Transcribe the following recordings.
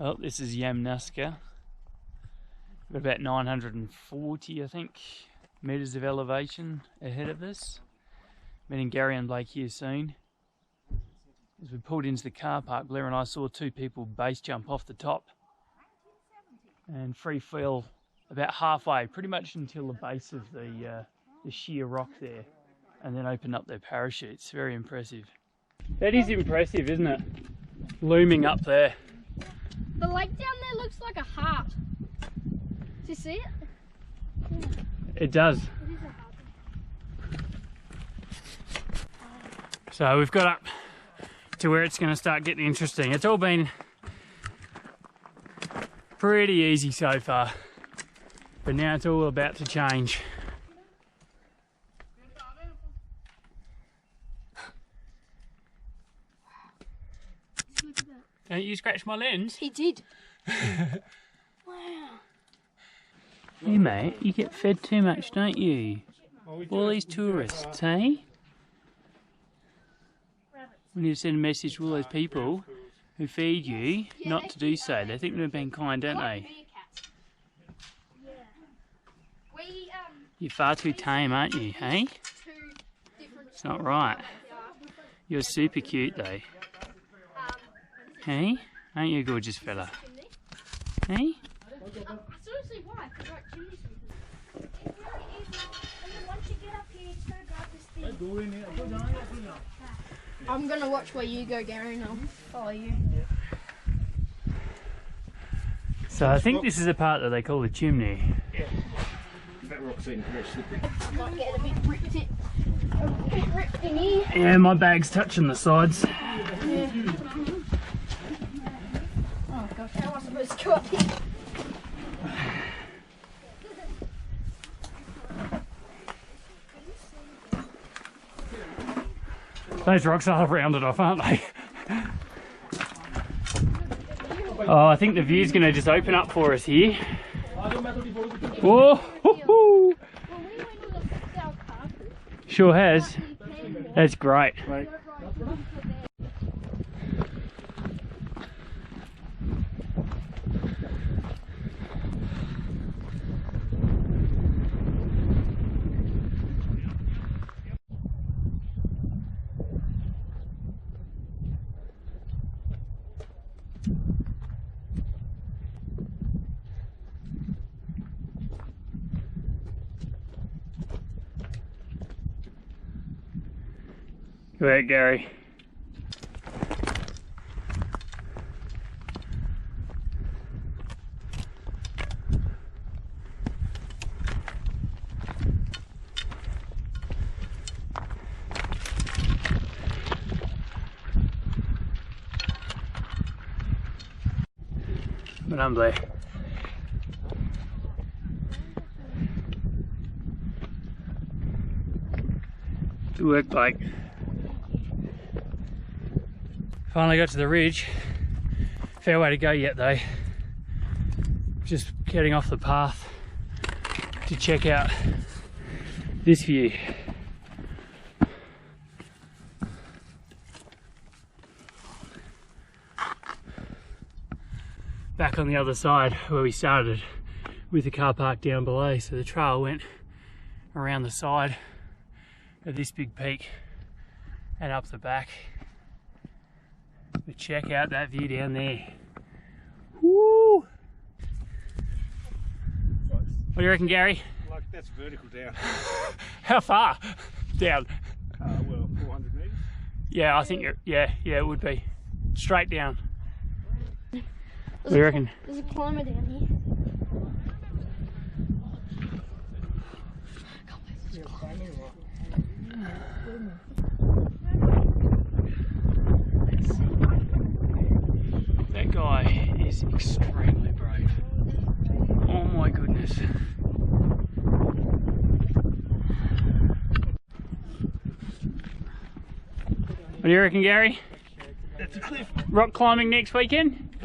Well, this is Yamnuska. We've got about 940, I think, metres of elevation ahead of us. Meeting Gary and Blake here soon. As we pulled into the car park, Blair and I saw two people base jump off the top and free feel about halfway, pretty much until the base of the sheer rock there, and then open up their parachutes. Very impressive. That is impressive, isn't it? Looming up there. The lake down there looks like a heart. Do you see it? Yeah. It does. It is a heart. So we've got up to where it's going to start getting interesting. It's all been pretty easy so far, but now it's all about to change. Don't you scratch my lens? He did. Wow. Hey mate, you get fed too much, don't you? All these tourists, hey? We need to send a message to all those people who feed you not to do so. They think we're being kind, don't they? You're far too tame, aren't you, hey? It's not right. You're super cute though. Hey? Aren't you a gorgeous fella? Hey? Seriously, why? It's really easy. And then once you get up here, you just gotta grab this thing. I'm gonna watch where you go, Gary, and I'll follow you. So I think this is the part that they call the chimney. Yeah. That rock's in very slippery. I might get a bit ripped in here. Yeah, my bag's touching the sides. Yeah. Oh gosh, how am I supposed to go up here? Those rocks are rounded off, aren't they? Oh, I think the view's going to just open up for us here. Whoa! Hoo-hoo. Sure has. That's great. Go ahead, Gary. But I'm Blair. Good work, Blake. Finally got to the ridge. Fair way to go yet though. Just getting off the path to check out this view. Back on the other side where we started with the car park down below. So the trail went around the side of this big peak and up the back. But check out that view down there. Woo! What do you reckon, Gary? Like that's vertical down. How far down? Well, 400 metres. Yeah, I think you're. Yeah, it would be straight down. What do you reckon? There's a climber down here. That guy is extremely brave. Oh my goodness. What do you reckon, Gary? That's a cliff. Rock climbing next weekend?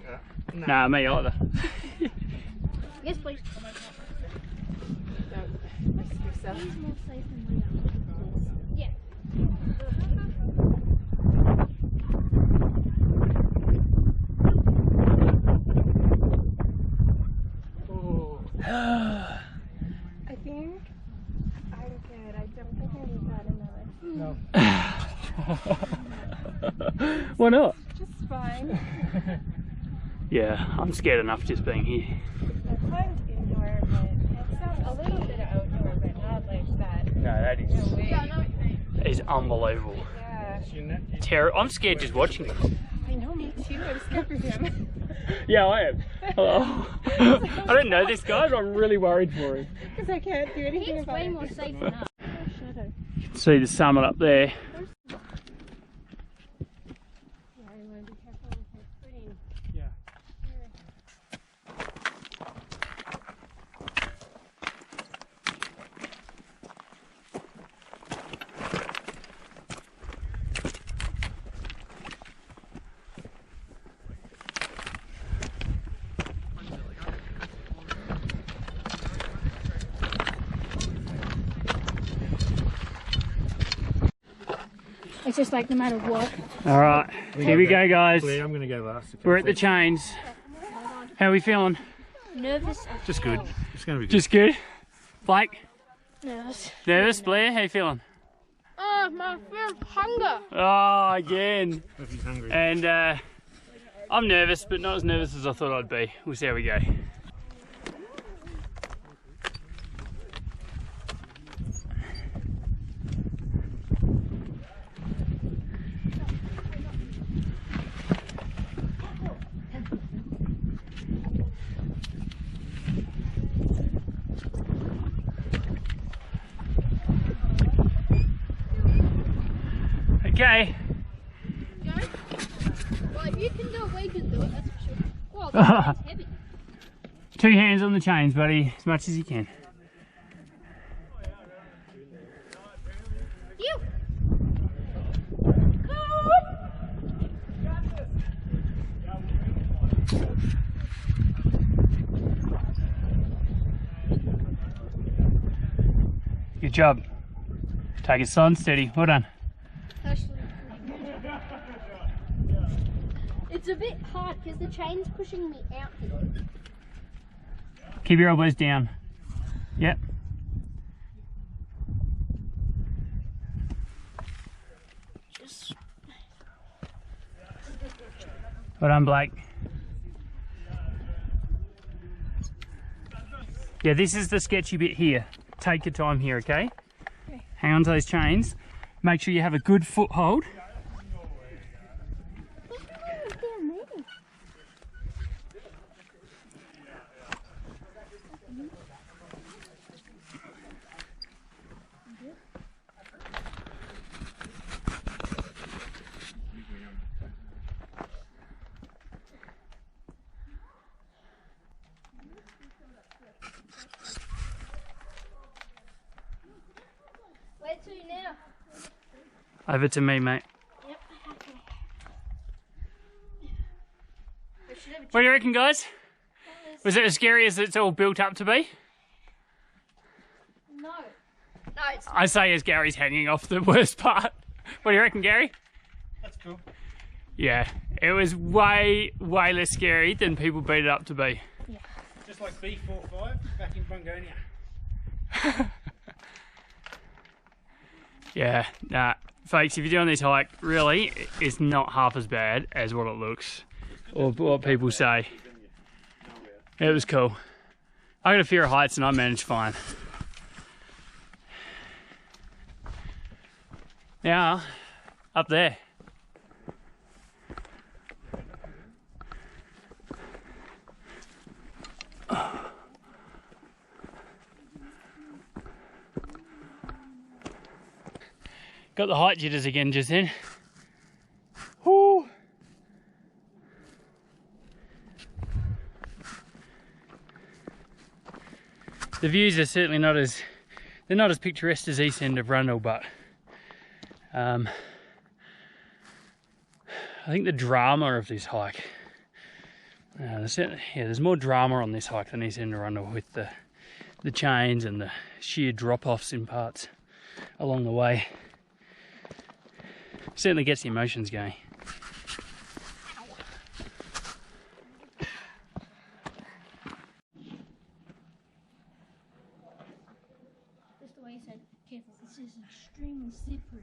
No. Nah, me either. Yes, please. Don't risk yourself. He's more safe than we are. Yeah. well. Why not? Just fine. Yeah, I'm scared enough just being here. I climbed indoor, but it's not a little bit of outdoor, but not like that. No, that No way. is unbelievable. Yeah. I'm scared just watching it. I know, me too. I'm scared for him. Yeah, I am. Hello. I don't know this guy, but I'm really worried for him. Because I can't do anything He's about way it. more safe than us. You can see the summit up there. Yeah, you want to be careful with your footing. Yeah. It's just like no matter what. All right, here we go, guys. Claire, I'm going to go last. We're at the chains. How are we feeling? Nervous. Just good. It's going to be good. Just good. Blake, Nervous. nervous? Blair, how you feeling? Oh, my first hunger. Oh, again. If he's hungry. And I'm nervous, but not as nervous as I thought I'd be. We'll see how we go. Okay. Well, if you can do it, we can do it, that's for sure. Well, that's heavy. 2 hands on the chains, buddy, as much as you can. You! Good job. Take it slow and steady. Well done. It's a bit hard because the chain's pushing me out here. Keep your elbows down. Yep. Just Well done, Blake. Yeah, this is the sketchy bit here. Take your time here, okay? Hang on to those chains. Make sure you have a good foothold. where to now? Over to me, mate. Yep. Okay. We should have a What do you reckon, guys? Was it as scary as it's all built up to be? No. No, it's I say as Gary's hanging off the worst part. What do you reckon, Gary? That's cool. Yeah, it was way less scary than people beat it up to be. Just like B45 back in Bungonia. Yeah, nah, folks, if you're doing this hike, really, it's not half as bad as what it looks, or what people say. It was cool. I got a fear of heights and I managed fine. Now, up there. Got the height jitters again just then. Woo. The views are certainly not as picturesque as east end of Rundle, but I think the drama of this hike, there's more drama on this hike than east end of Rundle, with the chains and the sheer drop-offs in parts along the way. Certainly gets the emotions going. just the way you said, careful. This is extremely slippery.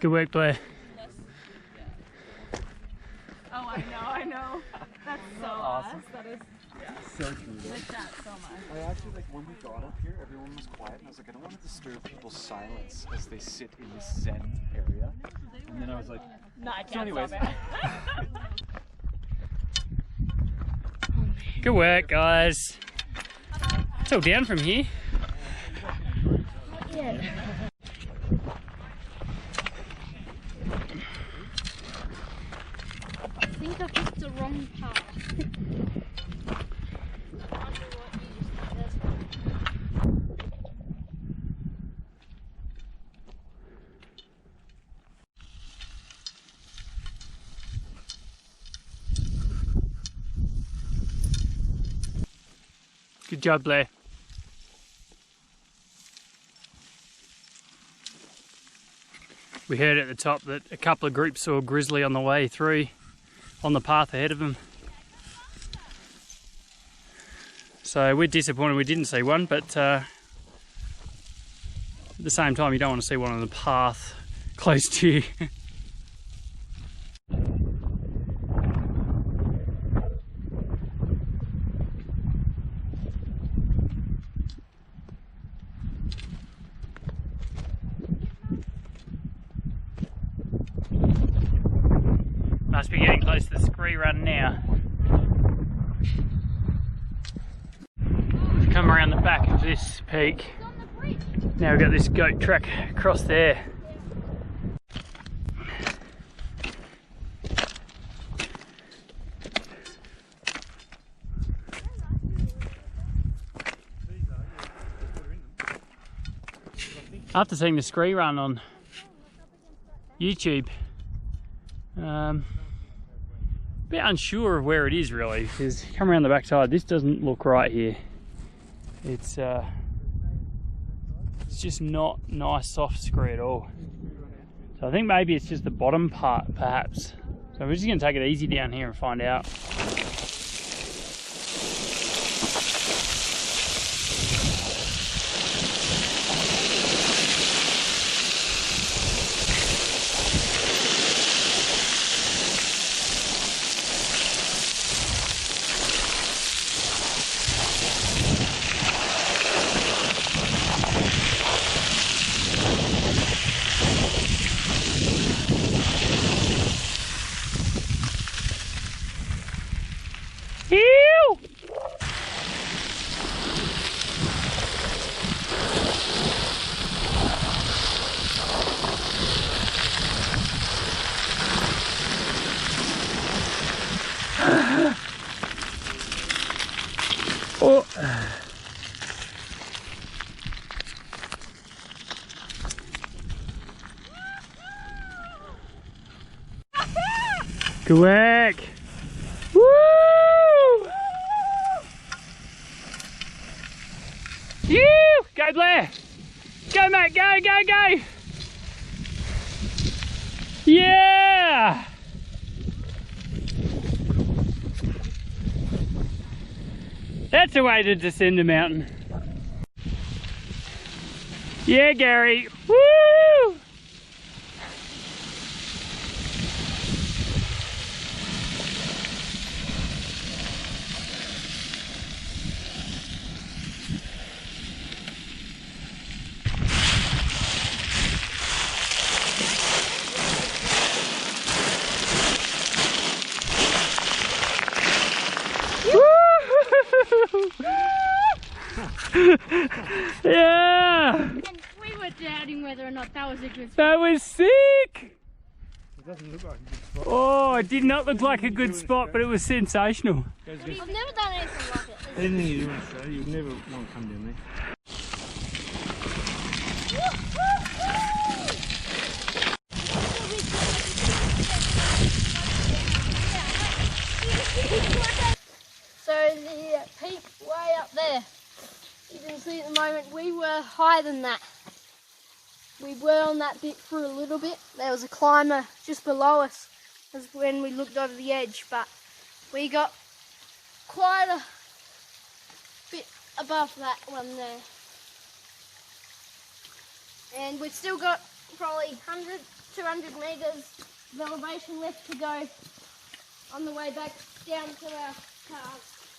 Good work, Blair. Oh, I know. That's so awesome. That is So true. like that so much. I actually, like, when we got up here, everyone was quiet, and I was like, I don't want to disturb people's silence as they sit in this zen area. And then I was like, No, I can't so anyways. stop it. Good work, guys. It's all down from here. Yeah. I think I picked the wrong path. Good job, Blair. We heard at the top that a couple of groups saw grizzly on the way through, on the path ahead of them. So we're disappointed we didn't see one, but at the same time you don't want to see one on the path close to you. Must be getting close to the scree run now. Come around the back of this peak. Now we've got this goat track across there. After seeing the scree run on YouTube, bit unsure of where it is really, because come around the backside, this doesn't look right here. It's just not nice soft scree at all. So I think maybe it's just the bottom part perhaps. So we're just going to take it easy down here and find out. Ew! Oh. Good work! Woo! You! Go Blair! Go mate, go, go, go! Yeah! That's a way to descend a mountain. Yeah, Gary! Woo! Yeah! And we were doubting whether or not that was a good spot. That was sick! It doesn't look like a good spot. Oh, it did not look like a good spot, but it was sensational. I've never done anything like it. Anything you do, so you'd never want to come down there. So the peak way up there, you can see at the moment we were higher than that. we were on that bit for a little bit. There was a climber just below us. That's when we looked over the edge, but we got quite a bit above that one there. And we've still got probably 100, 200 metres of elevation left to go on the way back down to our cars.